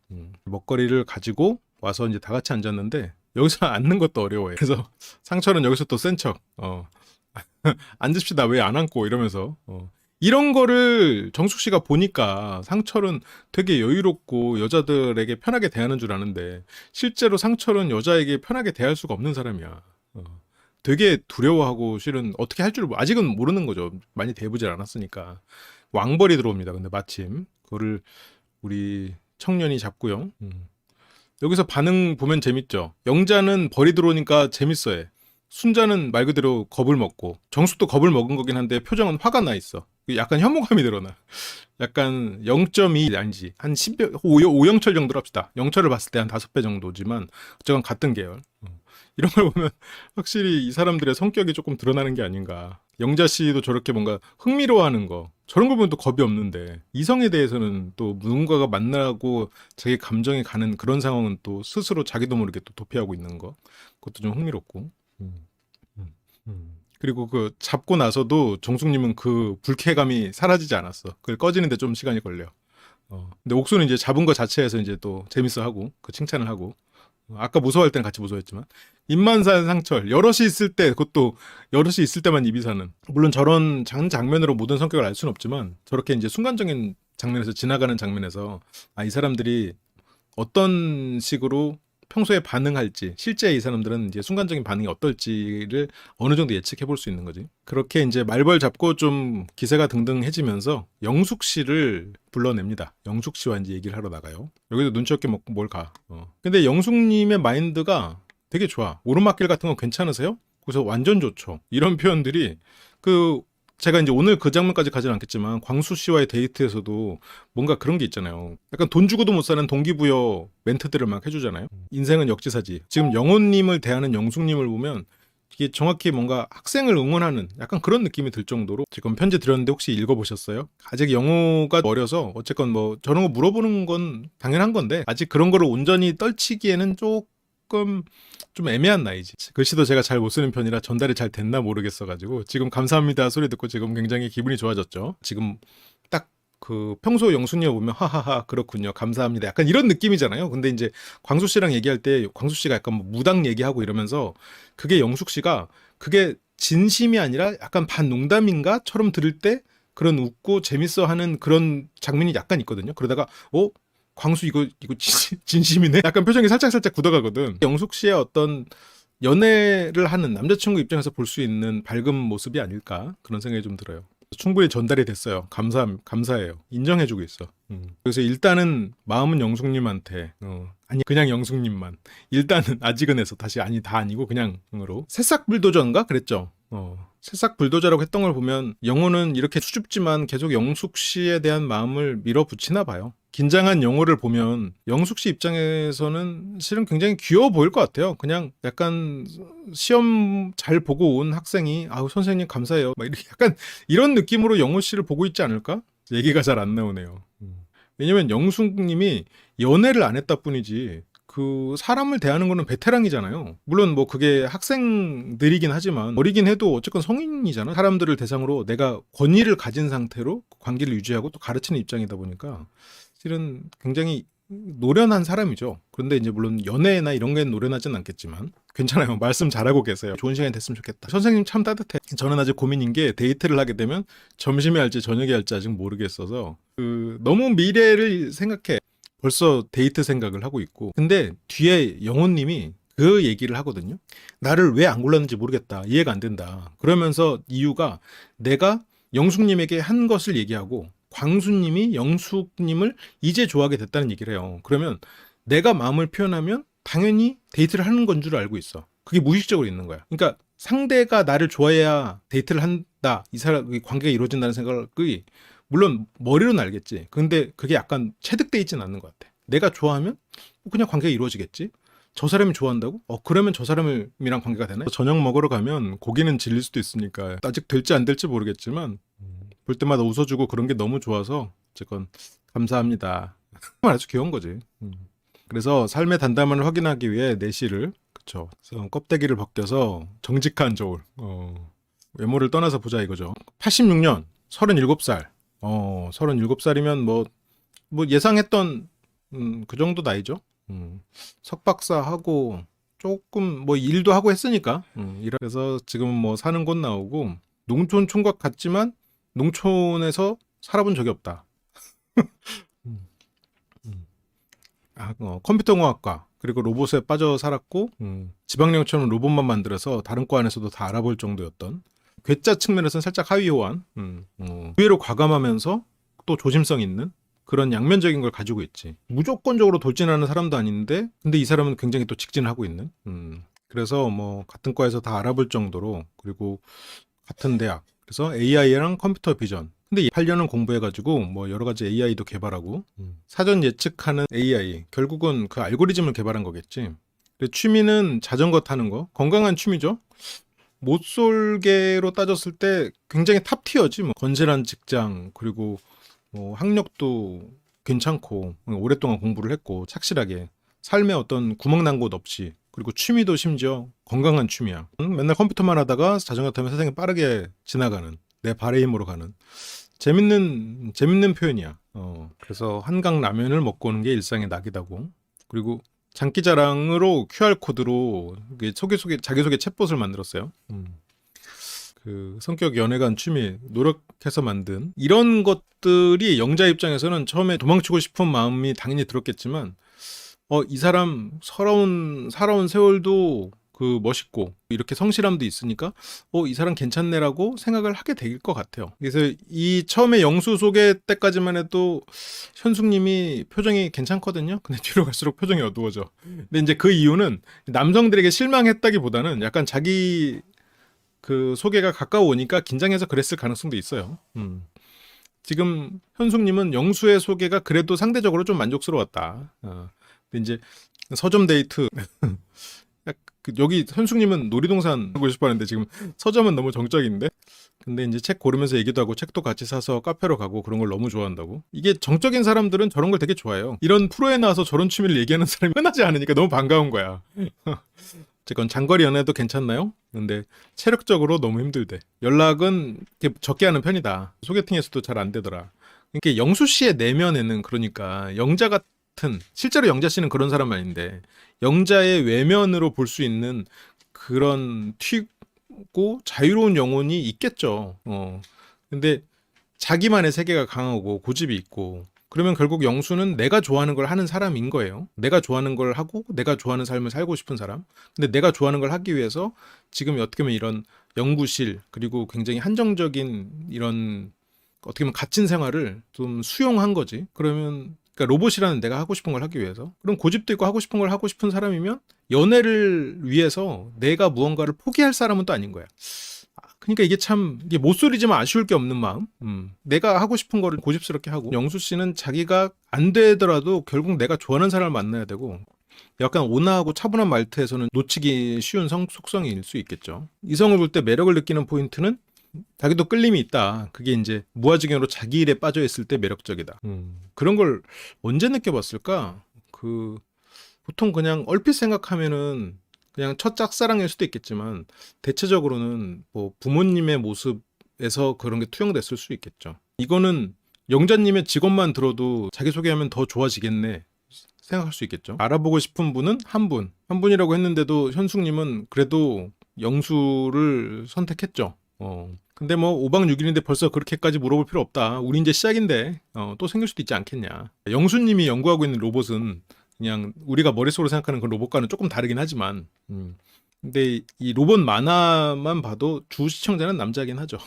먹거리를 가지고 와서 이제 다 같이 앉았는데 여기서 앉는 것도 어려워요. 그래서 상철은 여기서 또 센 척, 앉읍시다 왜 안 앉고 이러면서, 이런 거를 정숙 씨가 보니까 상철은 되게 여유롭고 여자들에게 편하게 대하는 줄 아는데, 실제로 상철은 여자에게 편하게 대할 수가 없는 사람이야. 되게 두려워하고 실은 어떻게 할 줄 아직은 모르는 거죠. 많이 대보질 않았으니까. 왕벌이 들어옵니다. 근데 마침 그거를 우리 청년이 잡고요. 여기서 반응 보면 재밌죠. 영자는 벌이 들어오니까 재밌어해. 순자는 말 그대로 겁을 먹고, 정숙도 겁을 먹은 거긴 한데 표정은 화가 나 있어. 약간 혐오감이 드러나. 약간 0.2 아니지, 한 10배, 5영철 정도로 합시다. 영철을 봤을 때 한 5배 정도지만 어쨌건 같은 계열. 이런 걸 보면 확실히 이 사람들의 성격이 조금 드러나는 게 아닌가. 영자 씨도 저렇게 뭔가 흥미로워하는 거, 저런 거 보면 또 겁이 없는데, 이성에 대해서는 또 누군가가 만나고 자기 감정이 가는 그런 상황은 또 스스로 자기도 모르게 또 도피하고 있는 거, 그것도 좀 흥미롭고. 음, 음, 그리고 그 잡고 나서도 정숙님은 그 불쾌감이 사라지지 않았어. 그걸 꺼지는데 좀 시간이 걸려. 근데 옥수는 이제 잡은 거 자체에서 이제 또 재밌어하고 그 칭찬을 하고, 아까 무서워할 때는 같이 무서워했지만, 입만 산 상철 여럿이 있을 때, 그것도 여럿이 있을 때만 입이 사는. 물론 저런 장면으로 모든 성격을 알 수는 없지만, 저렇게 이제 순간적인 장면에서 지나가는 장면에서 이 사람들이 어떤 식으로 평소에 반응할지, 실제 이 사람들은 이제 순간적인 반응이 어떨지를 어느 정도 예측해 볼 수 있는 거지. 그렇게 이제 말벌 잡고 좀 기세가 등등해지면서 영숙 씨를 불러냅니다. 영숙 씨와 이제 얘기를 하러 나가요. 여기도 눈치 없게 먹고 뭘 가. 근데 영숙님의 마인드가 되게 좋아. 오르막길 같은 거 괜찮으세요? 그래서 완전 좋죠. 이런 표현들이, 그 제가 이제 오늘 그 장면까지 가지는 않겠지만 광수 씨와의 데이트에서도 뭔가 그런 게 있잖아요. 약간 돈 주고도 못 사는 동기부여 멘트들을 막 해주잖아요. 인생은 역지사지. 지금 영호님을 대하는 영숙님을 보면 이게 정확히 뭔가 학생을 응원하는 약간 그런 느낌이 들 정도로. 지금 편지 드렸는데 혹시 읽어보셨어요? 아직 영호가 어려서 어쨌건 뭐 저런 거 물어보는 건 당연한 건데, 아직 그런 거를 온전히 떨치기에는 조금 좀 애매한 나이지. 글씨도 제가 잘 못 쓰는 편이라 전달이 잘 됐나 모르겠어가지고, 지금 감사합니다 소리 듣고 지금 굉장히 기분이 좋아졌죠. 지금 딱 그 평소 영숙님 보면 하하하 그렇군요 감사합니다 약간 이런 느낌이잖아요. 근데 이제 광수 씨랑 얘기할 때 광수 씨가 약간 뭐 무당 얘기하고 이러면서, 그게 영숙 씨가 그게 진심이 아니라 약간 반농담인가처럼 들을 때 그런 웃고 재밌어하는 그런 장면이 약간 있거든요. 그러다가 광수 이거 진심이네? 약간 표정이 살짝 굳어가거든. 영숙 씨의 어떤 연애를 하는 남자친구 입장에서 볼 수 있는 밝은 모습이 아닐까, 그런 생각이 좀 들어요. 충분히 전달이 됐어요. 감사해요. 인정해주고 있어. 그래서 일단은 마음은 영숙님한테, 아니 그냥 영숙님만. 일단은 아직은 해서 다시 다 아니고 그냥으로. 새싹 불도저인가 그랬죠. 새싹 불도저라고 했던 걸 보면 영호는 이렇게 수줍지만 계속 영숙 씨에 대한 마음을 밀어붙이나 봐요. 긴장한 영호를 보면 영숙 씨 입장에서는 실은 굉장히 귀여워 보일 것 같아요. 그냥 약간 시험 잘 보고 온 학생이 아우 선생님 감사해요 막 이렇게 약간 이런 느낌으로 영호 씨를 보고 있지 않을까? 얘기가 잘 안 나오네요. 왜냐면 영숙님이 연애를 안 했다 뿐이지 그 사람을 대하는 거는 베테랑이잖아요. 물론 뭐 그게 학생들이긴 하지만 어리긴 해도 어쨌건 성인이잖아. 사람들을 대상으로 내가 권위를 가진 상태로 관계를 유지하고 또 가르치는 입장이다 보니까 실은 굉장히 노련한 사람이죠. 그런데 이제 물론 연애나 이런 게 노련하진 않겠지만 괜찮아요. 말씀 잘하고 계세요. 좋은 시간이 됐으면 좋겠다. 선생님 참 따뜻해. 저는 아직 고민인 게, 데이트를 하게 되면 점심에 할지 저녁에 할지 아직 모르겠어서 너무 미래를 생각해. 벌써 데이트 생각을 하고 있고. 근데 뒤에 영호님이 그 얘기를 하거든요. 나를 왜 안 골랐는지 모르겠다. 이해가 안 된다. 그러면서 이유가 내가 영숙님에게 한 것을 얘기하고 광수님이 영숙님을 이제 좋아하게 됐다는 얘기를 해요. 그러면 내가 마음을 표현하면 당연히 데이트를 하는 건 줄 알고 있어. 그게 무의식적으로 있는 거야. 그러니까 상대가 나를 좋아해야 데이트를 한다. 이 사람 관계가 이루어진다는 생각이 물론 머리로는 알겠지. 근데 그게 약간 체득돼 있지는 않는 것 같아. 내가 좋아하면 그냥 관계가 이루어지겠지. 저 사람이 좋아한다고? 그러면 저 사람이랑 관계가 되나? 저녁 먹으러 가면 고기는 질릴 수도 있으니까 아직 될지 안 될지 모르겠지만 볼 때마다 웃어주고 그런 게 너무 좋아서 어쨌건 감사합니다. 아주 귀여운 거지. 그래서 삶의 단단함을 확인하기 위해 내시를 그쵸. 그래서 껍데기를 벗겨서 정직한 저울. 외모를 떠나서 보자 이거죠. 86년 37살. 37살이면 뭐 예상했던 그 정도 나이죠. 석박사 하고 조금 뭐 일도 하고 했으니까. 그래서 지금은 뭐 사는 곳 나오고 농촌 총각 같지만 농촌에서 살아본 적이 없다. 음, 음. 컴퓨터공학과 그리고 로봇에 빠져 살았고 지방령처럼 로봇만 만들어서 다른 과 안에서도 다 알아볼 정도였던 괴짜 측면에서는 살짝 하위 호환 의외로 과감하면서 또 조심성 있는 그런 양면적인 걸 가지고 있지. 무조건적으로 돌진하는 사람도 아닌데 근데 이 사람은 굉장히 또 직진하고 있는 그래서 뭐 같은 과에서 다 알아볼 정도로 그리고 같은 대학 그래서 AI랑 컴퓨터 비전 근데 8년은 공부해가지고 뭐 여러 가지 AI도 개발하고 사전 예측하는 AI 결국은 그 알고리즘을 개발한 거겠지. 취미는 자전거 타는 거 건강한 취미죠. 못쏠개로 따졌을 때 굉장히 탑티어지 뭐 건실한 직장 그리고 뭐 학력도 괜찮고 오랫동안 공부를 했고 착실하게 삶에 어떤 구멍 난 곳 없이 그리고 취미도 심지어 건강한 취미야. 맨날 컴퓨터만 하다가 자전거 타면 세상에 빠르게 지나가는 내 발의 힘으로 가는 재밌는 표현이야. 그래서 한강 라면을 먹고 오는 게 일상의 낙이다고. 그리고 장기자랑으로 QR코드로 자기소개 챗봇을 만들었어요. 그 성격 연애관 취미 노력해서 만든 이런 것들이 영자 입장에서는 처음에 도망치고 싶은 마음이 당연히 들었겠지만 이 사람 살아온 세월도 그 멋있고 이렇게 성실함도 있으니까 이 사람 괜찮네라고 생각을 하게 될 것 같아요. 그래서 이 처음에 영수 소개 때까지만 해도 현숙님이 표정이 괜찮거든요. 근데 뒤로 갈수록 표정이 어두워져. 근데 이제 그 이유는 남성들에게 실망했다기보다는 약간 자기 그 소개가 가까워오니까 긴장해서 그랬을 가능성도 있어요. 지금 현숙님은 영수의 소개가 그래도 상대적으로 좀 만족스러웠다. 근데 이제 서점 데이트 여기 현숙님은 놀이동산 하고 싶었는데 지금 서점은 너무 정적인데 근데 이제 책 고르면서 얘기도 하고 책도 같이 사서 카페로 가고 그런 걸 너무 좋아한다고. 이게 정적인 사람들은 저런 걸 되게 좋아해요. 이런 프로에 나와서 저런 취미를 얘기하는 사람이 흔하지 않으니까 너무 반가운 거야. 어쨌건 장거리 연애도 괜찮나요? 근데 체력적으로 너무 힘들대. 연락은 적게 하는 편이다. 소개팅에서도 잘 안 되더라. 그러니까 영수 씨의 내면에는 그러니까 영자 같은 실제로 영자 씨는 그런 사람 아닌데 영자의 외면으로 볼 수 있는 그런 튀고 자유로운 영혼이 있겠죠. 근데 자기만의 세계가 강하고 고집이 있고 그러면 결국 영수는 내가 좋아하는 걸 하는 사람인 거예요. 내가 좋아하는 걸 하고 내가 좋아하는 삶을 살고 싶은 사람. 근데 내가 좋아하는 걸 하기 위해서 지금 어떻게 보면 이런 연구실 그리고 굉장히 한정적인 이런 어떻게 보면 갇힌 생활을 좀 수용한 거지. 그러면 그러니까 로봇이라는 내가 하고 싶은 걸 하기 위해서 그럼 고집도 있고 하고 싶은 걸 하고 싶은 사람이면 연애를 위해서 내가 무언가를 포기할 사람은 또 아닌 거야. 그러니까 이게 못소리지만 아쉬울 게 없는 마음. 내가 하고 싶은 거를 고집스럽게 하고 영수 씨는 자기가 안 되더라도 결국 내가 좋아하는 사람을 만나야 되고 약간 온화하고 차분한 말투에서는 놓치기 쉬운 속성일 수 있겠죠. 이성을 볼 때 매력을 느끼는 포인트는 자기도 끌림이 있다. 그게 이제 무아지경으로 자기 일에 빠져 있을 때 매력적이다. 그런 걸 언제 느껴봤을까? 보통 그냥 얼핏 생각하면은 그냥 첫 짝사랑일 수도 있겠지만 대체적으로는 뭐 부모님의 모습에서 그런 게 투영됐을 수 있겠죠. 이거는 영자님의 직업만 들어도 자기소개하면 더 좋아지겠네 생각할 수 있겠죠. 알아보고 싶은 분은 한 분이라고 했는데도 현숙님은 그래도 영수를 선택했죠. 근데 뭐 5박 6일인데 벌써 그렇게까지 물어볼 필요 없다. 우리 이제 시작인데 또 생길 수도 있지 않겠냐. 영수님이 연구하고 있는 로봇은 그냥 우리가 머릿속으로 생각하는 그 로봇과는 조금 다르긴 하지만 근데 이 로봇 만화만 봐도 주 시청자는 남자긴 하죠.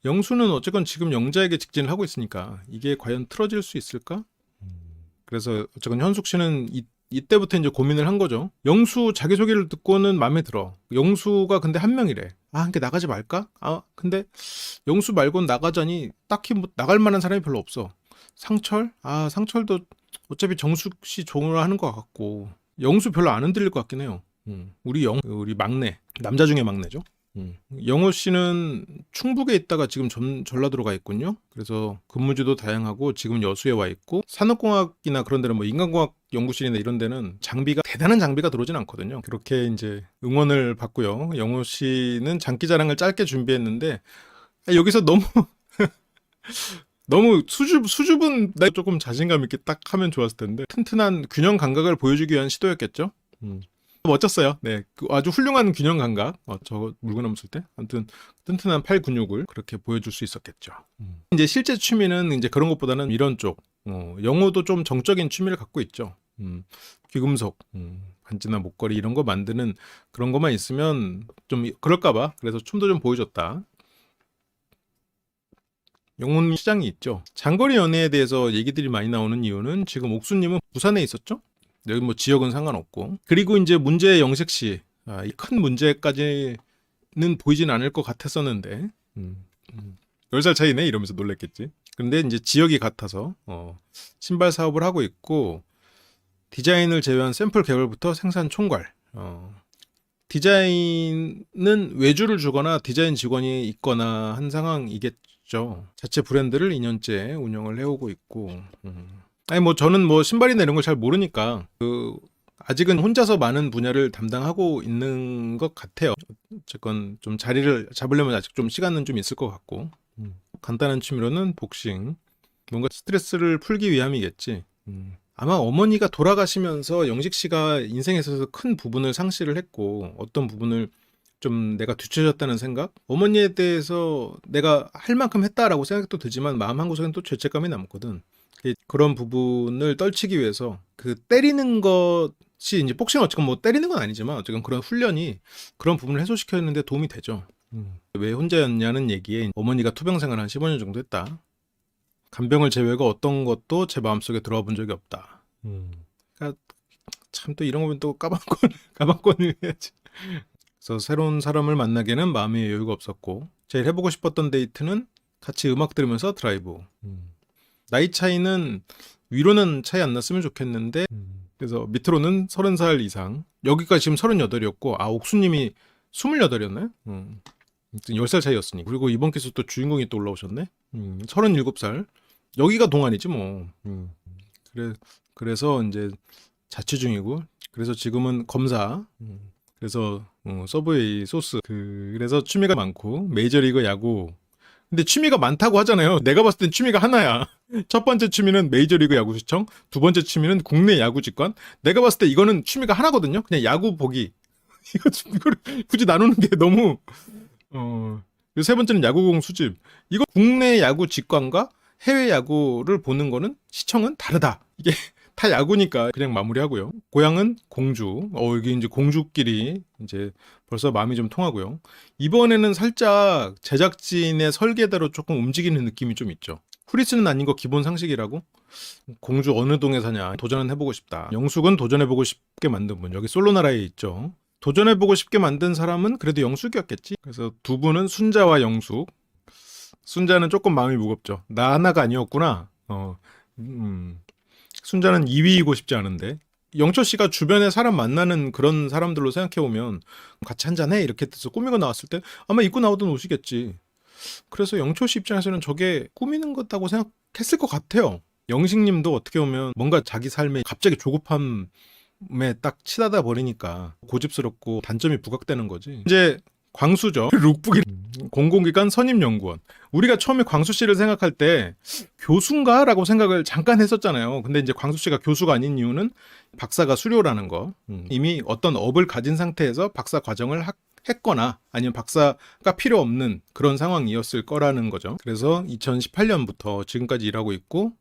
영수는 어쨌건 지금 영자에게 직진을 하고 있으니까 이게 과연 틀어질 수 있을까? 그래서 어쨌건 현숙 씨는 이때부터 이제 고민을 한 거죠. 영수 자기소개를 듣고는 마음에 들어. 영수가 근데 한 명이래. 그러니까 나가지 말까? 근데 영수 말고는 나가자니 딱히 뭐 나갈 만한 사람이 별로 없어. 상철? 상철도 어차피 정숙 씨 좋아하는 것 같고 영수 별로 안 흔들릴 것 같긴 해요. 우리 막내 남자 중에 막내죠. 영호 씨는 충북에 있다가 지금 전라도로 가 있군요. 그래서 근무지도 다양하고 지금 여수에 와 있고 산업공학이나 그런 데는 뭐 인간공학 연구실이나 이런 데는 대단한 장비가 들어오진 않거든요. 그렇게 이제 응원을 받고요. 영호 씨는 장기자랑을 짧게 준비했는데 여기서 너무 너무 수줍은 나 조금 자신감 있게 딱 하면 좋았을 텐데 튼튼한 균형 감각을 보여주기 위한 시도였겠죠. 멋졌어요. 네, 아주 훌륭한 균형 감각. 저 물구나무 쓸 때, 아무튼 튼튼한 팔 근육을 그렇게 보여줄 수 있었겠죠. 이제 실제 취미는 이제 그런 것보다는 이런 쪽. 영호도 좀 정적인 취미를 갖고 있죠. 귀금속, 반지나 목걸이 이런 거 만드는 그런 것만 있으면 좀 그럴까봐. 그래서 춤도 좀 보여줬다. 영혼 시장이 있죠. 장거리 연애에 대해서 얘기들이 많이 나오는 이유는 지금 옥수님은 부산에 있었죠. 여기 뭐 지역은 상관없고. 그리고 이제 문제 영식 씨. 이 큰 문제까지는 보이진 않을 것 같았었는데. 10살 차이네 이러면서 놀랬겠지. 근데 이제 지역이 같아서 신발 사업을 하고 있고 디자인을 제외한 샘플 개발부터 생산 총괄. 디자인은 외주를 주거나 디자인 직원이 있거나 한 상황이겠죠. 자체 브랜드를 2년째 운영을 해오고 있고. 아니 뭐 저는 뭐 신발이나 이런 걸 잘 모르니까 아직은 혼자서 많은 분야를 담당하고 있는 것 같아요. 어쨌건 좀 자리를 잡으려면 아직 좀 시간은 좀 있을 것 같고. 간단한 취미로는 복싱. 뭔가 스트레스를 풀기 위함이겠지. 아마 어머니가 돌아가시면서 영식 씨가 인생에 있어서 큰 부분을 상실을 했고 어떤 부분을 좀 내가 뒤처졌다는 생각? 어머니에 대해서 내가 할 만큼 했다라고 생각도 들지만 마음 한구석엔 또 죄책감이 남거든. 그런 부분을 떨치기 위해서 그 때리는 것이 이제 복싱은 어쨌건 뭐 때리는 건 아니지만 어쨌건 그런 훈련이 그런 부분을 해소시켰는데 도움이 되죠. 왜 혼자였냐는 얘기에 어머니가 투병 생활 한 15년 정도 했다. 간병을 제외하고 어떤 것도 제 마음속에 들어와 본 적이 없다. 그러니까 참 또 이런 거면 또 까방권을 해야지. 그래서 새로운 사람을 만나기에는 마음의 여유가 없었고 제일 해보고 싶었던 데이트는 같이 음악 들으면서 드라이브. 나이 차이는 위로는 차이 안 났으면 좋겠는데 그래서 밑으로는 30살 이상. 여기까지 지금 38이었고 옥수님이 28이었나요? 10살 차이였으니. 그리고 이번 기수 또 주인공이 또 올라오셨네. 37살. 여기가 동안이지 뭐. 그래서 이제 자취 중이고. 그래서 지금은 검사. 그래서 서브웨이 소스. 그래서 취미가 많고 메이저리그 야구. 근데 취미가 많다고 하잖아요. 내가 봤을 땐 취미가 하나야. 첫 번째 취미는 메이저리그 야구 시청, 두 번째 취미는 국내 야구 직관. 내가 봤을 때 이거는 취미가 하나거든요. 그냥 야구 보기. 이거를 굳이 나누는 게 너무 세 번째는 야구공 수집. 이거 국내 야구 직관과 해외 야구를 보는 거는 시청은 다르다. 이게 다 야구니까 그냥 마무리하고요. 고향은 공주. 여기 이제 공주끼리 이제 벌써 마음이 좀 통하고요. 이번에는 살짝 제작진의 설계대로 조금 움직이는 느낌이 좀 있죠. 후리스는 아닌 거 기본 상식이라고? 공주 어느 동에 사냐 도전은 해보고 싶다. 영숙은 도전해보고 싶게 만든 분. 여기 솔로나라에 있죠. 도전해보고 싶게 만든 사람은 그래도 영숙이었겠지. 그래서 두 분은 순자와 영숙. 순자는 조금 마음이 무겁죠. 나 하나가 아니었구나. 순자는 2위이고 싶지 않은데 영철 씨가 주변에 사람 만나는 그런 사람들로 생각해보면 같이 한잔해 이렇게 해서 꾸미고 나왔을 때 아마 입고 나오던 옷이겠지. 그래서 영철 씨 입장에서는 저게 꾸미는 것다고 생각했을 것 같아요. 영식님도 어떻게 보면 뭔가 자기 삶에 갑자기 조급함에 딱 치닫아 버리니까 고집스럽고 단점이 부각되는 거지. 이제 광수죠. 룩북이 공공기관 선임연구원. 우리가 처음에 광수 씨를 생각할 때 교수인가? 라고 생각을 잠깐 했었잖아요. 근데 이제 광수 씨가 교수가 아닌 이유는 박사가 수료라는 거. 이미 어떤 업을 가진 상태에서 박사 과정을 했거나 아니면 박사가 필요 없는 그런 상황이었을 거라는 거죠. 그래서 2018년부터 지금까지 일하고 있고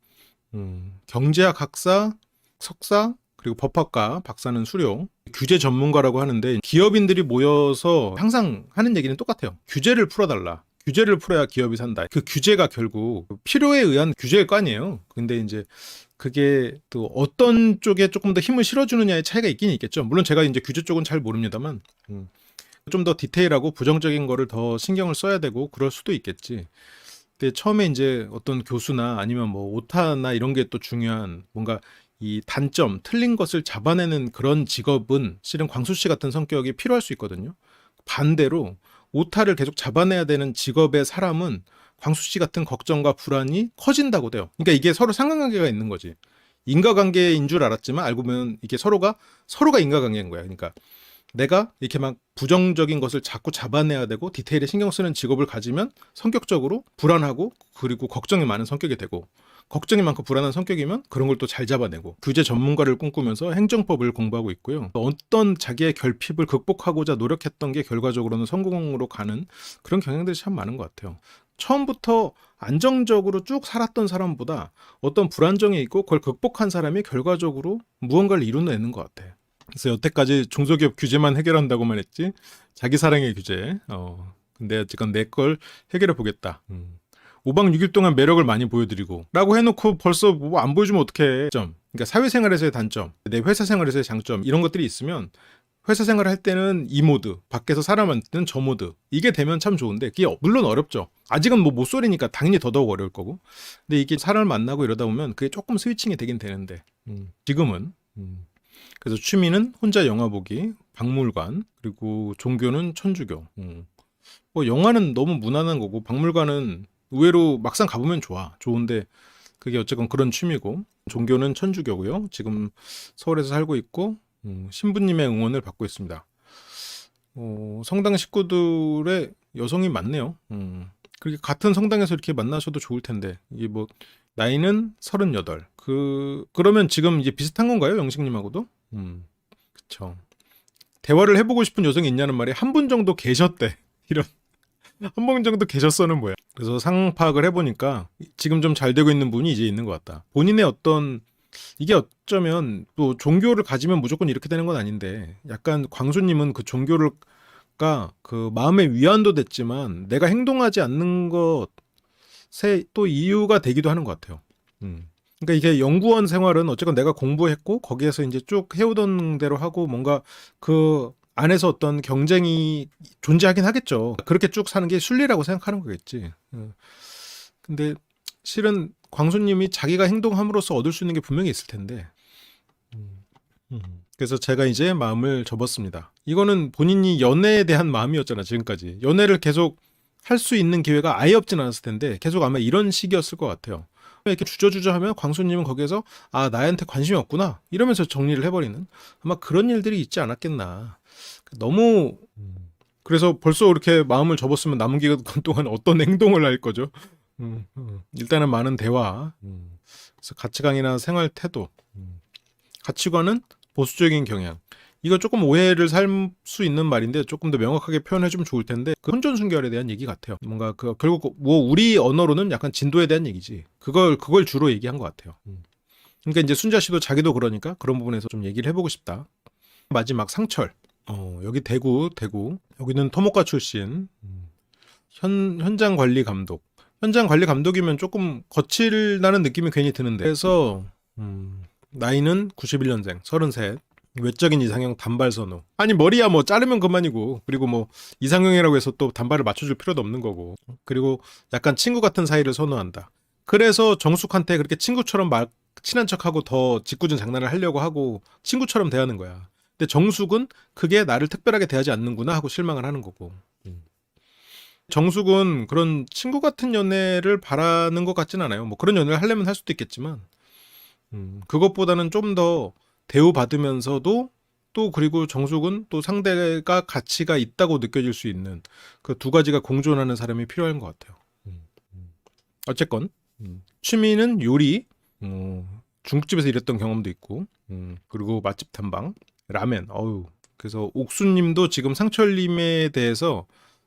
경제학 학사, 석사, 그리고 법학과, 박사는 수료, 규제 전문가라고 하는데 기업인들이 모여서 항상 하는 얘기는 똑같아요. 규제를 풀어달라. 규제를 풀어야 기업이 산다. 그 규제가 결국 필요에 의한 규제일 거 아니에요. 근데 이제 그게 또 어떤 쪽에 조금 더 힘을 실어주느냐의 차이가 있긴 있겠죠. 물론 제가 이제 규제 쪽은 잘 모릅니다만 좀 더 디테일하고 부정적인 거를 더 신경을 써야 되고 그럴 수도 있겠지. 근데 처음에 이제 어떤 교수나 아니면 뭐 오타나 이런 게 또 중요한 뭔가 이 단점, 틀린 것을 잡아내는 그런 직업은 실은 광수 씨 같은 성격이 필요할 수 있거든요. 반대로 오타를 계속 잡아내야 되는 직업의 사람은 광수 씨 같은 걱정과 불안이 커진다고 돼요. 그러니까 이게 서로 상관관계가 있는 거지. 인과관계인 줄 알았지만 알고 보면 이게 서로가 인과관계인 거야. 그러니까 내가 이렇게 막 부정적인 것을 자꾸 잡아내야 되고 디테일에 신경 쓰는 직업을 가지면 성격적으로 불안하고 그리고 걱정이 많은 성격이 되고, 걱정이 많고 불안한 성격이면 그런 걸 또 잘 잡아내고, 규제 전문가를 꿈꾸면서 행정법을 공부하고 있고요. 어떤 자기의 결핍을 극복하고자 노력했던 게 결과적으로는 성공으로 가는 그런 경향들이 참 많은 것 같아요. 처음부터 안정적으로 쭉 살았던 사람보다 어떤 불안정이 있고 그걸 극복한 사람이 결과적으로 무언가를 이뤄내는 것 같아. 그래서 여태까지 중소기업 규제만 해결한다고만 했지, 자기 사랑의 규제. 근데 지금 내 걸 해결해 보겠다. 5박 6일 동안 매력을 많이 보여드리고 라고 해놓고 벌써 뭐 안 보여주면 어떡해. 그러니까 사회생활에서의 단점, 내 회사 생활에서의 장점, 이런 것들이 있으면 회사 생활을 할 때는 이 모드, 밖에서 사람할 때는 저 모드, 이게 되면 참 좋은데 그게 물론 어렵죠. 아직은 뭐 모쏠이니까 당연히 더더욱 어려울 거고, 근데 이게 사람을 만나고 이러다 보면 그게 조금 스위칭이 되긴 되는데 지금은 그래서 취미는 혼자 영화 보기, 박물관, 그리고 종교는 천주교. 뭐 영화는 너무 무난한 거고 박물관은 의외로 막상 가보면 좋은데 그게 어쨌건 그런 취미고, 종교는 천주교고요. 지금 서울에서 살고 있고 신부님의 응원을 받고 있습니다. 성당 식구들의 여성이 많네요. 그렇게 같은 성당에서 이렇게 만나셔도 좋을 텐데, 이게 뭐 나이는 38. 그러면 지금 이제 비슷한 건가요, 영식님하고도? 그쵸. 대화를 해보고 싶은 여성이 있냐는 말이 한 분 정도 계셨대. 이런 한 분 정도 계셨어는 뭐야. 그래서 상황 파악을 해보니까 지금 좀 잘 되고 있는 분이 이제 있는 것 같다. 본인의 어떤, 이게 어쩌면 또 종교를 가지면 무조건 이렇게 되는 건 아닌데, 약간 광수님은 그 종교가 그 마음의 위안도 됐지만 내가 행동하지 않는 것에 또 이유가 되기도 하는 것 같아요. 그러니까 이게 연구원 생활은 어쨌건 내가 공부했고 거기에서 이제 쭉 해오던 대로 하고 뭔가 그 안에서 어떤 경쟁이 존재하긴 하겠죠. 그렇게 쭉 사는 게 순리라고 생각하는 거겠지. 근데 실은 광수님이 자기가 행동함으로써 얻을 수 있는 게 분명히 있을 텐데. 그래서 제가 이제 마음을 접었습니다. 이거는 본인이 연애에 대한 마음이었잖아, 지금까지. 연애를 계속 할 수 있는 기회가 아예 없진 않았을 텐데 계속 아마 이런 식이었을 것 같아요. 이렇게 주저주저 하면 광수님은 거기에서 아, 나한테 관심이 없구나 이러면서 정리를 해버리는, 아마 그런 일들이 있지 않았겠나. 너무 그래서 벌써 이렇게 마음을 접었으면 남은 기간 동안 어떤 행동을 할 거죠? 일단은 많은 대화, 그래서 가치관이나 생활 태도, 가치관은 보수적인 경향. 이거 조금 오해를 살 수 있는 말인데 조금 더 명확하게 표현해주면 좋을 텐데, 그 혼전순결에 대한 얘기 같아요. 뭔가 결국 뭐 우리 언어로는 약간 진도에 대한 얘기지. 그걸 주로 얘기한 것 같아요. 그러니까 이제 순자 씨도 자기도 그러니까 그런 부분에서 좀 얘기를 해보고 싶다. 마지막 상철. 여기 대구. 여기는 토목과 출신. 현장 관리 감독. 현장 관리 감독이면 조금 거칠다는 느낌이 괜히 드는데. 그래서 나이는 91년생, 33. 외적인 이상형 단발 선호. 아니 머리야 뭐 자르면 그만이고, 그리고 뭐 이상형이라고 해서 또 단발을 맞춰줄 필요도 없는 거고, 그리고 약간 친구 같은 사이를 선호한다. 그래서 정숙한테 그렇게 친구처럼 막 친한 척하고 더 짓궂은 장난을 하려고 하고 친구처럼 대하는 거야. 근데 정숙은 그게 나를 특별하게 대하지 않는구나 하고 실망을 하는 거고. 정숙은 그런 친구 같은 연애를 바라는 것 같진 않아요. 뭐 그런 연애를 하려면 할 수도 있겠지만 그것보다는 좀 더 대우받으면서도 또, 그리고 정숙은 또 상대가 가치가 있다고 느껴질 수 있는 그 두 가지가 공존하는 사람이 필요한 것 같아요. 어쨌건 취미는 요리, 중국집에서 일했던 경험도 있고, 그리고 맛집 탐방, 라멘. 그래서 옥수님도 지금 상철님에 대해서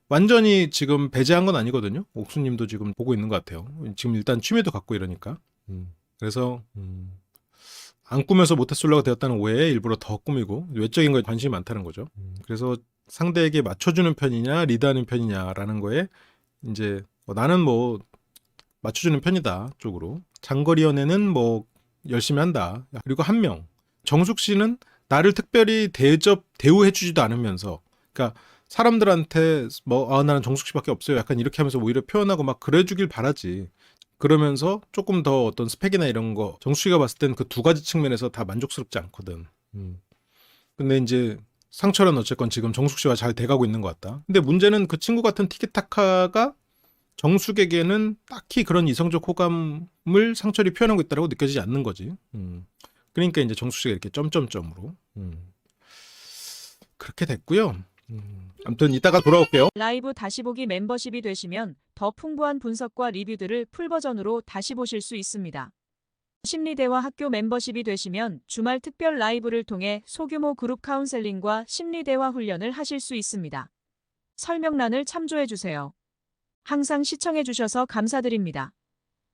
완전히 지금 배제한 건 아니거든요. 옥수님도 지금 보고 있는 것 같아요. 지금 일단 취미도 갖고 이러니까. 그래서 안 꾸며서 모태솔로가 되었다는 오해에 일부러 더 꾸미고 외적인 거에 관심이 많다는 거죠. 그래서 상대에게 맞춰주는 편이냐 리드하는 편이냐라는 거에 이제 나는 뭐 맞춰주는 편이다 쪽으로, 장거리 연애는 뭐 열심히 한다. 그리고 한 명, 정숙 씨는 나를 특별히 대우해주지도 않으면서, 그러니까 사람들한테 뭐 나는 정숙 씨밖에 없어요 약간 이렇게 하면서 오히려 표현하고 막 그래주길 바라지. 그러면서 조금 더 어떤 스펙이나 이런 거 정숙 씨가 봤을 땐 그 두 가지 측면에서 다 만족스럽지 않거든. 근데 이제 상철은 어쨌건 지금 정숙 씨와 잘 돼가고 있는 것 같다. 근데 문제는 그 친구 같은 티키타카가 정숙에게는 딱히 그런 이성적 호감을 상철이 표현하고 있다고 느껴지지 않는 거지. 그러니까 이제 정숙 씨가 이렇게 점점점으로 그렇게 됐고요. 아무튼 이따가 돌아올게요. 라이브 다시 보기 멤버십이 되시면 더 풍부한 분석과 리뷰들을 풀버전으로 다시 보실 수 있습니다. 심리대화 학교 멤버십이 되시면 주말 특별 라이브를 통해 소규모 그룹 카운셀링과 심리대화 훈련을 하실 수 있습니다. 설명란을 참조해주세요. 항상 시청해주셔서 감사드립니다.